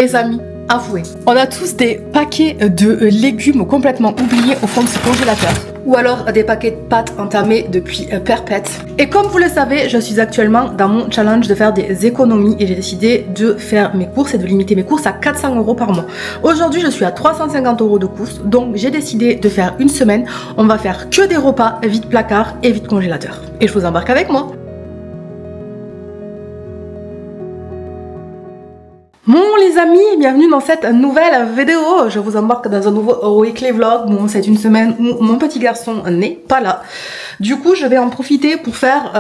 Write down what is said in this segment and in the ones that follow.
Les amis, avouez, on a tous des paquets de légumes complètement oubliés au fond de ce congélateur. Ou alors des paquets de pâtes entamés depuis perpète. Et comme vous le savez, je suis actuellement dans mon challenge de faire des économies et j'ai décidé de faire mes courses et de limiter mes courses à 400 € par mois. Aujourd'hui, je suis à 350 € de courses, donc j'ai décidé de faire une semaine. On va faire que des repas vide placard et vide congélateur. Et je vous embarque avec moi. Bon les amis, bienvenue dans cette nouvelle vidéo. Je vous embarque dans un nouveau weekly vlog. Bon, c'est une semaine où mon petit garçon n'est pas là. Du coup, je vais en profiter pour faire,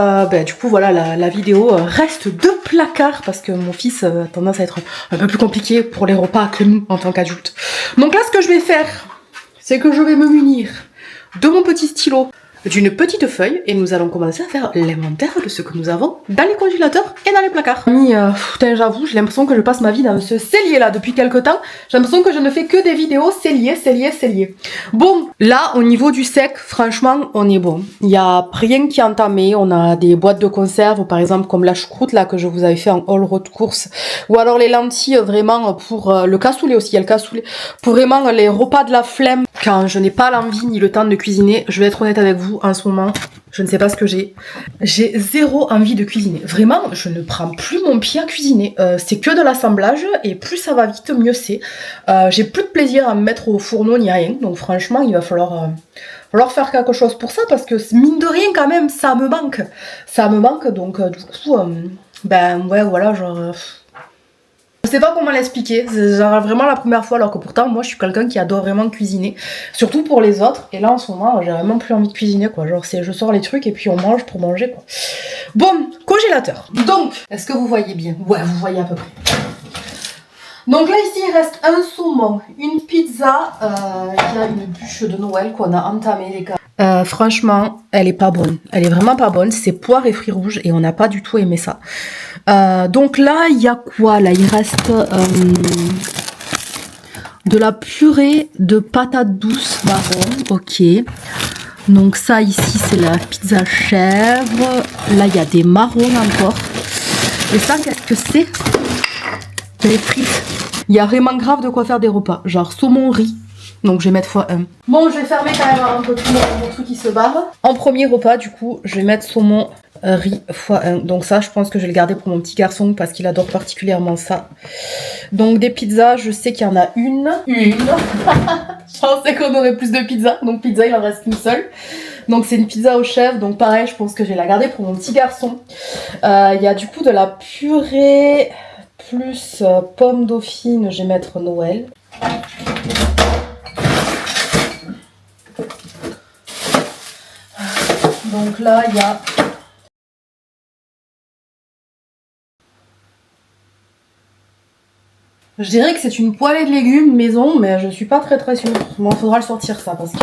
voilà, la vidéo reste de placard parce que mon fils a tendance à être un peu plus compliqué pour les repas que nous en tant qu'adultes. Donc là, ce que je vais faire, c'est que je vais me munir de mon petit stylo, d'une petite feuille et nous allons commencer à faire l'inventaire de ce que nous avons dans les congélateurs et dans les placards. J'avoue, j'ai l'impression que je passe ma vie dans ce cellier là depuis quelques temps. J'ai l'impression que je ne fais que des vidéos cellier. Bon, là au niveau du sec, franchement, on est bon. Il n'y a rien qui est entamé. On a des boîtes de conserve, par exemple comme la choucroute là que je vous avais fait en haul road course. Ou alors les lentilles vraiment pour le cassoulet aussi, il y a le cassoulet. Pour vraiment les repas de la flemme. Quand je n'ai pas l'envie ni le temps de cuisiner, je vais être honnête avec vous, en ce moment, je ne sais pas ce que j'ai. J'ai zéro envie de cuisiner. Vraiment, je ne prends plus mon pied à cuisiner. C'est que de l'assemblage et plus ça va vite, mieux c'est. J'ai plus de plaisir à me mettre au fourneau ni rien. Donc franchement, il va falloir faire quelque chose pour ça parce que mine de rien quand même, ça me manque. Ça me manque donc du coup, ouais voilà genre... Je sais pas comment l'expliquer, c'est genre vraiment la première fois alors que pourtant moi je suis quelqu'un qui adore vraiment cuisiner, surtout pour les autres, et là en ce moment j'ai vraiment plus envie de cuisiner quoi, genre c'est je sors les trucs et puis on mange pour manger quoi. Bon, congélateur, donc, est-ce que vous voyez bien? Ouais, vous voyez à peu près. Donc là ici il reste un saumon, une pizza, il y a une bûche de Noël qu'on a entamée les gars. Franchement, elle est pas bonne. Elle est vraiment pas bonne. C'est poire et fruits rouges et on n'a pas du tout aimé ça. Donc là, il y a quoi? Là, il reste de la purée de patates douces marron. Ok. Donc ça, ici, c'est la pizza chèvre. Là, il y a des marrons encore. Et ça, qu'est-ce que c'est? Les frites. Il y a vraiment grave de quoi faire des repas. Genre saumon riz. Donc je vais mettre x1. Bon, je vais fermer quand même un peu tout mon truc qui se barre. En premier repas, du coup, je vais mettre saumon riz x1. Donc ça, je pense que je vais le garder pour mon petit garçon parce qu'il adore particulièrement ça. Donc des pizzas, je sais qu'il y en a une. Je pensais qu'on aurait plus de pizzas. Donc pizza, il en reste qu'une seule. Donc c'est une pizza au chef. Donc pareil, je pense que je vais la garder pour mon petit garçon. Il y a du coup de la purée plus pomme dauphine. Je vais mettre Noël. Donc là, il y a... Je dirais que c'est une poêlée de légumes maison, mais je suis pas très sûre. Bon, il faudra le sortir ça, parce que...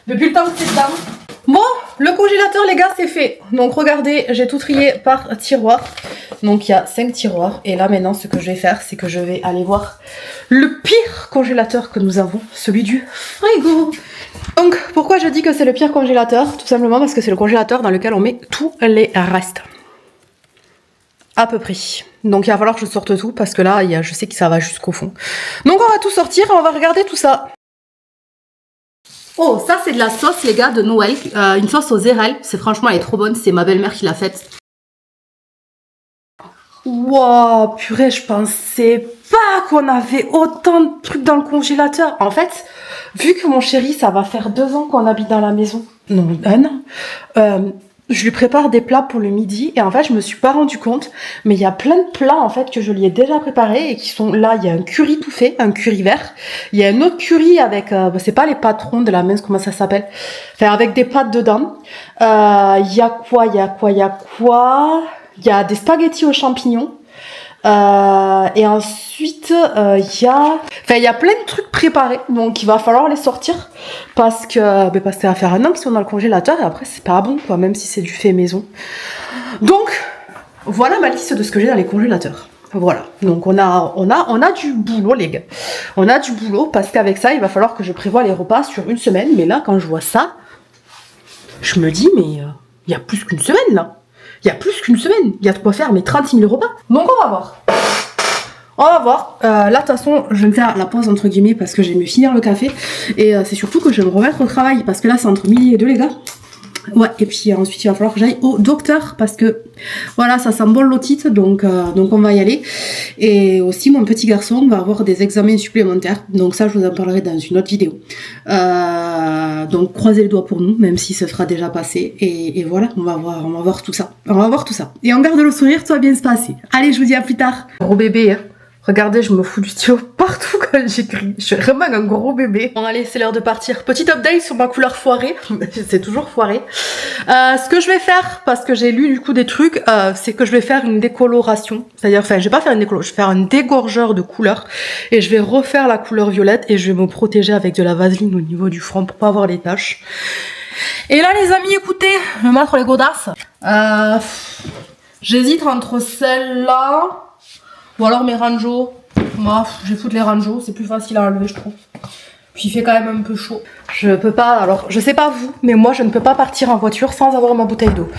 depuis le temps que c'est dedans. Bon, le congélateur, les gars, c'est fait. Donc regardez, j'ai tout trié par tiroir. Donc il y a 5 tiroirs. Et là, maintenant, ce que je vais faire, c'est que je vais aller voir le pire congélateur que nous avons, celui du frigo. Donc, pourquoi je dis que c'est le pire congélateur? Tout simplement parce que c'est le congélateur dans lequel on met tous les restes. À peu près. Donc, il va falloir que je sorte tout parce que là, je sais que ça va jusqu'au fond. Donc, on va tout sortir et on va regarder tout ça. Oh, ça, c'est de la sauce, les gars, de Noël. Une sauce aux érelles. Franchement, elle est trop bonne. C'est ma belle-mère qui l'a faite. Wow, purée, je pensais pas qu'on avait autant de trucs dans le congélateur. En fait, vu que mon chéri, ça va faire 2 ans qu'on habite dans la maison. Non, 1 an. Je lui prépare des plats pour le midi et en fait, je me suis pas rendu compte. Mais il y a plein de plats en fait que je lui ai déjà préparés et qui sont là. Il y a un curry tout fait, un curry vert. Il y a un autre curry avec, c'est pas les patrons de la mince, comment ça s'appelle? Enfin, avec des pâtes dedans. Il y a quoi? Il y a des spaghettis aux champignons. Et ensuite, il y a plein de trucs préparés. Donc, il va falloir les sortir. Parce que ça va faire 1 an qu'ils sont dans le congélateur. Et après, c'est pas bon, quoi, même si c'est du fait maison. Donc, voilà ma liste de ce que j'ai dans les congélateurs. Voilà. Donc, on a du boulot, les gars. On a du boulot parce qu'avec ça, il va falloir que je prévoie les repas sur 1 semaine. Mais là, quand je vois ça, je me dis, mais il y a plus qu'une semaine, là. Il y a plus qu'une semaine. Il y a de quoi faire mes 36 000 repas. Donc, on va voir. On va voir. Là, de toute façon, je vais me faire la pause entre guillemets parce que j'ai mieux finir le café. Et c'est surtout que je vais me remettre au travail parce que là, c'est entre midi et deux, les gars. Ouais, et puis ensuite il va falloir que j'aille au docteur parce que voilà, ça sent bon l'otite, donc on va y aller. Et aussi mon petit garçon va avoir des examens supplémentaires, donc ça je vous en parlerai dans une autre vidéo. Donc croisez les doigts pour nous, même si ce sera déjà passé. Et voilà, on va voir tout ça. On va voir tout ça. Et on garde le sourire, tout va bien se passer. Allez, je vous dis à plus tard. Gros bébé, hein. Regardez, je me fous du stylo partout quand j'écris. Je suis vraiment un gros bébé. Bon allez, c'est l'heure de partir. Petit update sur ma couleur foirée. C'est toujours foiré. Ce que je vais faire, parce que j'ai lu du coup des trucs, c'est que je vais faire une décoloration. C'est-à-dire, enfin, je vais pas faire une décoloration, je vais faire un dégorgeur de couleur. Et je vais refaire la couleur violette et je vais me protéger avec de la vaseline au niveau du front pour pas avoir les taches. Et là les amis, écoutez, je vais mettre les godasses. J'hésite entre celle-là... ou alors mes ranjos. Moi, je vais foutre les ranjos, c'est plus facile à enlever, je trouve. Puis il fait quand même un peu chaud. Je peux pas, alors je sais pas vous, mais moi je ne peux pas partir en voiture sans avoir ma bouteille d'eau.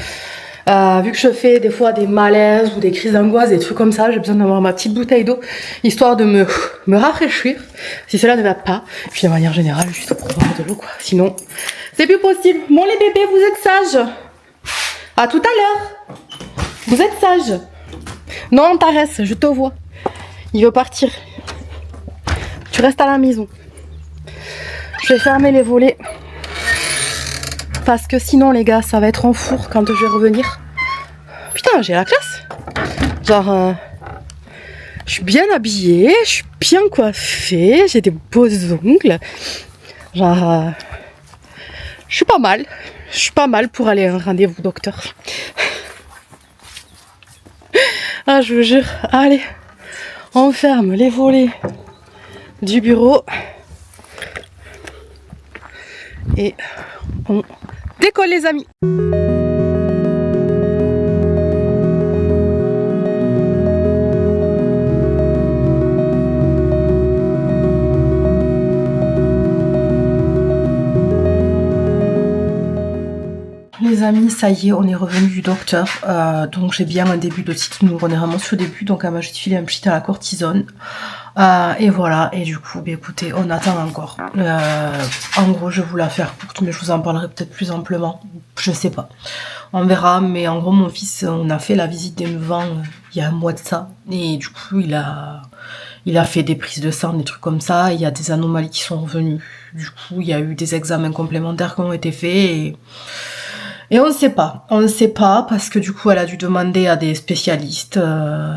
Vu que je fais des fois des malaises ou des crises d'angoisse, des trucs comme ça, j'ai besoin d'avoir ma petite bouteille d'eau, histoire de me rafraîchir, si cela ne va pas. Puis de manière générale, juste pour boire de l'eau, quoi. Sinon, c'est plus possible. Bon les bébés, vous êtes sages. À tout à l'heure. Vous êtes sages. Non, Tarès, je te vois. Il veut partir. Tu restes à la maison. Je vais fermer les volets. Parce que sinon, les gars, ça va être en four quand je vais revenir. Putain, j'ai la classe. Genre, je suis bien habillée, je suis bien coiffée, j'ai des beaux ongles. Genre, je suis pas mal. Je suis pas mal pour aller à un rendez-vous docteur. Ah, je vous jure. Allez, on ferme les volets du bureau. Et on décolle les amis. Les amis, ça y est, on est revenu du docteur. Donc j'ai bien un début de titre. Nous, on est vraiment sur le début. Donc elle m'a juste filé un petit à la cortisone. Et voilà. Et du coup, bah, écoutez, on attend encore. En gros, je vais vous la faire courte, mais je vous en parlerai peut-être plus amplement. Je sais pas. On verra. Mais en gros, mon fils, on a fait la visite des 9 ans il y a un mois de ça. Et du coup, il a fait des prises de sang, des trucs comme ça. Il y a des anomalies qui sont revenues. Du coup, il y a eu des examens complémentaires qui ont été faits. Et on ne sait pas parce que du coup elle a dû demander à des spécialistes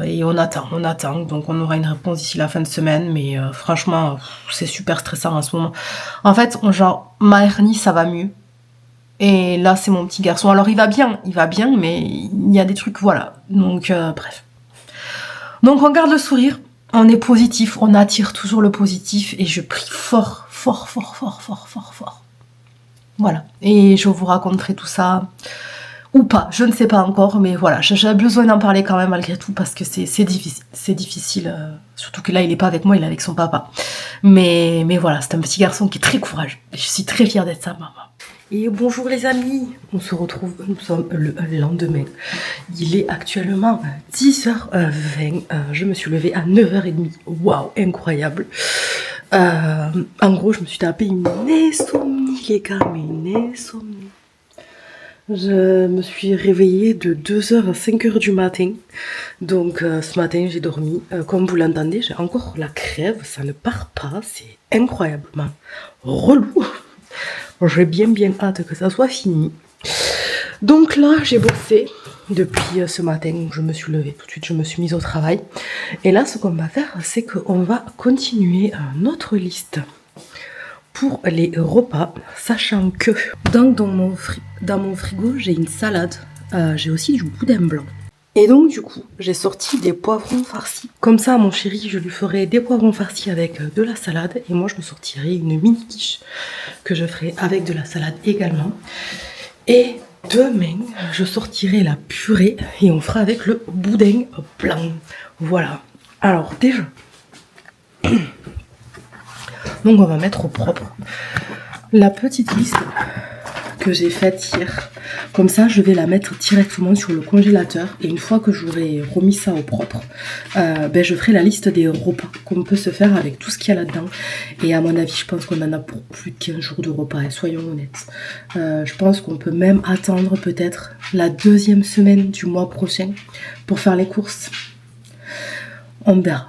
et on attend, donc on aura une réponse d'ici la fin de semaine, mais franchement c'est super stressant en ce moment. En fait, genre ma hernie ça va mieux et là c'est mon petit garçon, alors il va bien, mais il y a des trucs, voilà, donc bref. Donc on garde le sourire, on est positif, on attire toujours le positif et je prie fort. Voilà, et je vous raconterai tout ça, ou pas, je ne sais pas encore, mais voilà, j'ai besoin d'en parler quand même malgré tout, parce que c'est difficile, surtout que là il est pas avec moi, il est avec son papa. Mais voilà, c'est un petit garçon qui est très courageux, et je suis très fière d'être sa maman. Et bonjour les amis, on se retrouve, nous sommes le lendemain, il est actuellement 10h20, je me suis levée à 9h30, waouh, incroyable. En gros, je me suis tapé une insomnie, les gars, mais une insomnie. Je me suis réveillée de 2h à 5h du matin. Donc, ce matin, j'ai dormi. Comme vous l'entendez, j'ai encore la crève, ça ne part pas. C'est incroyablement relou. J'ai bien hâte que ça soit fini. Donc là, j'ai bossé depuis ce matin où je me suis levée. Tout de suite, je me suis mise au travail. Et là, ce qu'on va faire, c'est qu'on va continuer notre liste pour les repas, sachant que dans mon frigo, j'ai une salade. J'ai aussi du boudin blanc. Et donc, du coup, j'ai sorti des poivrons farcis. Comme ça, à mon chéri, je lui ferai des poivrons farcis avec de la salade. Et moi, je me sortirai une mini quiche que je ferai avec de la salade également. Et demain, je sortirai la purée et on fera avec le boudin blanc. Voilà. Alors déjà, donc on va mettre au propre la petite liste que j'ai faite hier Comme ça, je vais la mettre directement sur le congélateur. Et une fois que j'aurai remis ça au propre, je ferai la liste des repas qu'on peut se faire avec tout ce qu'il y a là-dedans. Et à mon avis, je pense qu'on en a pour plus de 15 jours de repas, et soyons honnêtes. Je pense qu'on peut même attendre peut-être la 2e semaine du mois prochain pour faire les courses. On verra.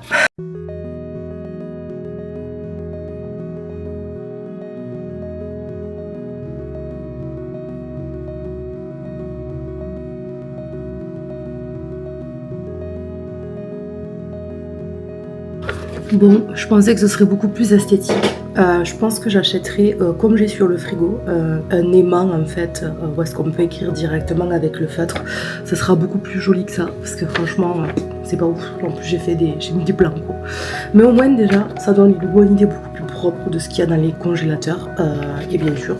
Bon, je pensais que ce serait beaucoup plus esthétique. Je pense que j'achèterai, comme j'ai sur le frigo, un aimant en fait, où est-ce qu'on peut écrire directement avec le feutre. Ce sera beaucoup plus joli que ça, parce que franchement, c'est pas ouf. En plus, j'ai mis des blancs quoi. Mais au moins déjà, ça donne une bonne idée beaucoup plus propre de ce qu'il y a dans les congélateurs. Et bien sûr,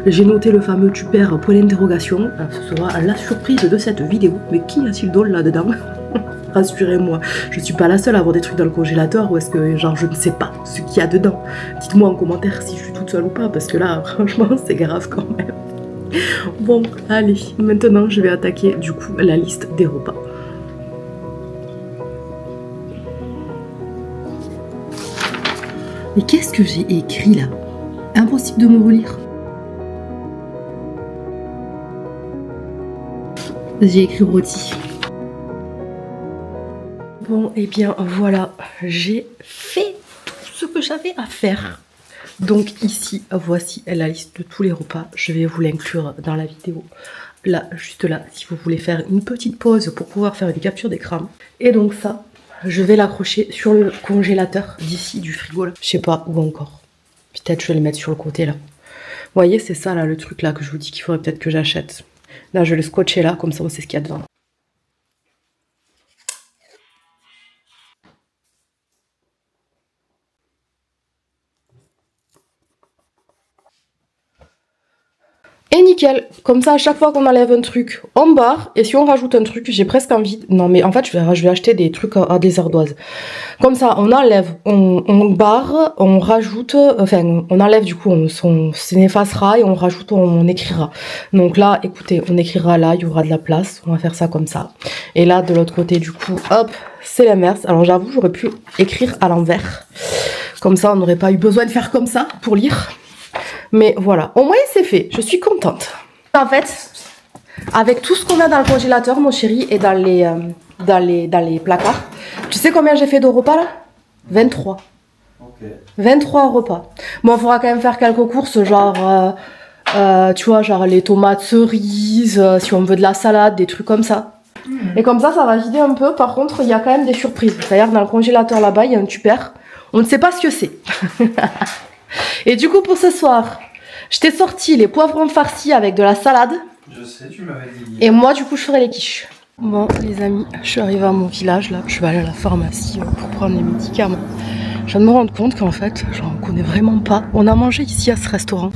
j'ai noté le fameux Tupper point d'interrogation. Ce sera la surprise de cette vidéo. Mais qui a-t-il d'autre là-dedans? Rassurez-moi, je suis pas la seule à avoir des trucs dans le congélateur ou est-ce que genre je ne sais pas ce qu'il y a dedans. Dites-moi en commentaire si je suis toute seule ou pas parce que là franchement c'est grave quand même. Bon allez, maintenant je vais attaquer du coup la liste des repas. Mais qu'est-ce que j'ai écrit là? Impossible de me relire. J'ai écrit rôti. Bon, et bien voilà, j'ai fait tout ce que j'avais à faire. Donc ici, voici la liste de tous les repas. Je vais vous l'inclure dans la vidéo. Là, juste là, si vous voulez faire une petite pause pour pouvoir faire une capture d'écran. Et donc ça, je vais l'accrocher sur le congélateur d'ici du frigo. Là. Je sais pas où encore. Peut-être je vais le mettre sur le côté là. Vous voyez, c'est ça là, le truc là que je vous dis qu'il faudrait peut-être que j'achète. Là, je vais le scotcher là, comme ça on sait ce qu'il y a dedans. Et nickel, comme ça à chaque fois qu'on enlève un truc, on barre, et si on rajoute un truc, j'ai presque envie, non mais en fait je vais acheter des trucs à des ardoises. Comme ça on enlève, on barre, on rajoute, enfin on enlève du coup, on s'effacera et on rajoute, on écrira. Donc là écoutez, on écrira là, il y aura de la place, on va faire ça comme ça. Et là de l'autre côté du coup, hop, c'est l'inverse. Alors j'avoue j'aurais pu écrire à l'envers, comme ça on n'aurait pas eu besoin de faire comme ça pour lire. Mais voilà, au moins c'est fait, je suis contente. En fait, avec tout ce qu'on a dans le congélateur, mon chéri, et dans les placards, tu sais combien j'ai fait de repas là? 23. Okay. 23 repas. Bon, il faudra quand même faire quelques courses, genre, tu vois, genre les tomates cerises, si on veut de la salade, des trucs comme ça. Et comme ça va vider un peu. Par contre, il y a quand même des surprises. C'est-à-dire, dans le congélateur là-bas, il y a un tupper. On ne sait pas ce que c'est. Et du coup pour ce soir, je t'ai sorti les poivrons farcis avec de la salade. Je sais, tu m'avais dit. Et moi du coup je ferai les quiches. Bon les amis, je suis arrivée à mon village là, je vais aller à la pharmacie pour prendre les médicaments. Je viens de me rendre compte qu'en fait, j'en connais vraiment pas. On a mangé ici à ce restaurant,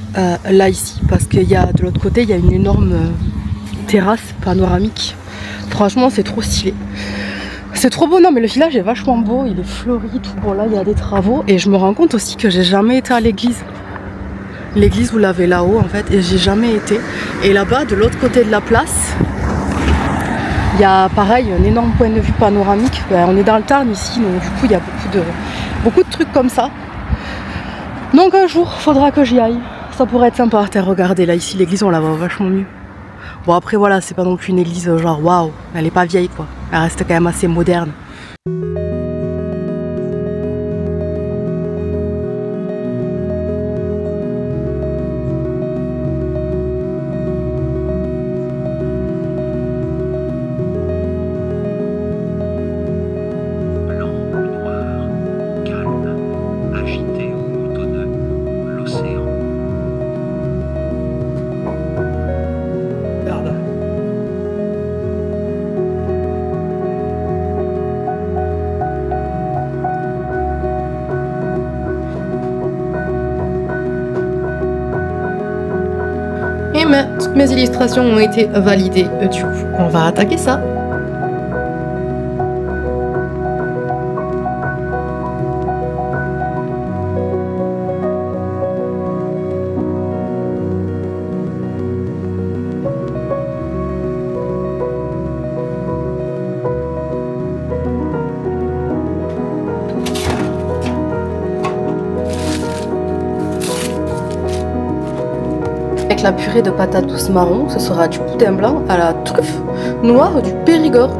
là ici, parce qu'il y a de l'autre côté, il y a une énorme terrasse panoramique. Franchement c'est trop stylé. C'est trop beau, non mais le village est vachement beau, il est fleuri, tout bon là il y a des travaux et je me rends compte aussi que j'ai jamais été à l'église. L'église vous l'avez là-haut en fait et j'ai jamais été. Et là-bas de l'autre côté de la place, il y a pareil un énorme point de vue panoramique. On est dans le Tarn ici donc du coup il y a beaucoup de trucs comme ça. Donc un jour faudra que j'y aille, ça pourrait être sympa. Regardez là ici l'église on la voit vachement mieux. Bon après voilà, c'est pas non plus une église genre waouh, elle est pas vieille quoi, elle reste quand même assez moderne. Et toutes mes illustrations ont été validées. Du coup, on va attaquer ça. Avec la purée de patates douces marron, ce sera du boudin blanc à la truffe noire du Périgord.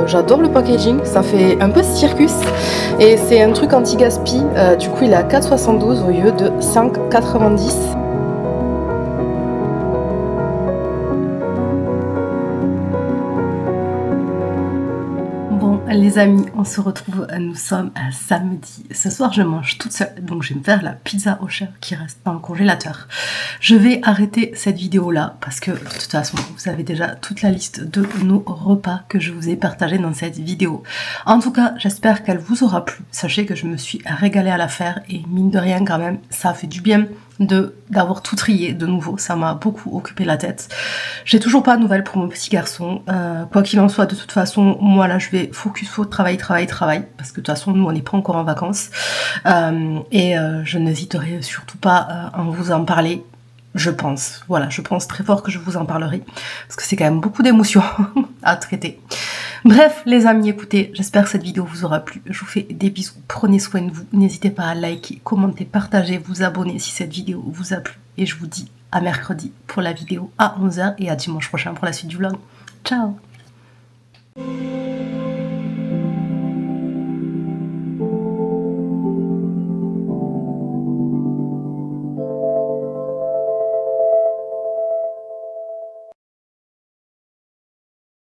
J'adore le packaging, ça fait un peu circus et c'est un truc anti-gaspi. Du coup il est à 4,72 au lieu de 5,90. Bon les amis, on se retrouve, nous sommes à samedi. Ce soir je mange toute seule, donc je vais me faire la pizza au chèvre qui reste dans le congélateur. Je vais arrêter cette vidéo là parce que de toute façon vous avez déjà toute la liste de nos repas que je vous ai partagé dans cette vidéo. En tout cas j'espère qu'elle vous aura plu. Sachez que je me suis régalée à la faire et mine de rien quand même ça fait du bien d'avoir tout trié de nouveau, ça m'a beaucoup occupé la tête. J'ai toujours pas de nouvelles pour mon petit garçon, quoi qu'il en soit de toute façon moi là je vais focus au travail parce que de toute façon nous on n'est pas encore en vacances je n'hésiterai surtout pas à vous en parler. Je pense, voilà, je pense très fort que je vous en parlerai parce que c'est quand même beaucoup d'émotions à traiter. Bref les amis, écoutez, j'espère que cette vidéo vous aura plu. Je vous fais des bisous, prenez soin de vous, n'hésitez pas à liker, commenter, partager, vous abonner si cette vidéo vous a plu et je vous dis à mercredi pour la vidéo à 11 h et à dimanche prochain pour la suite du vlog. Ciao.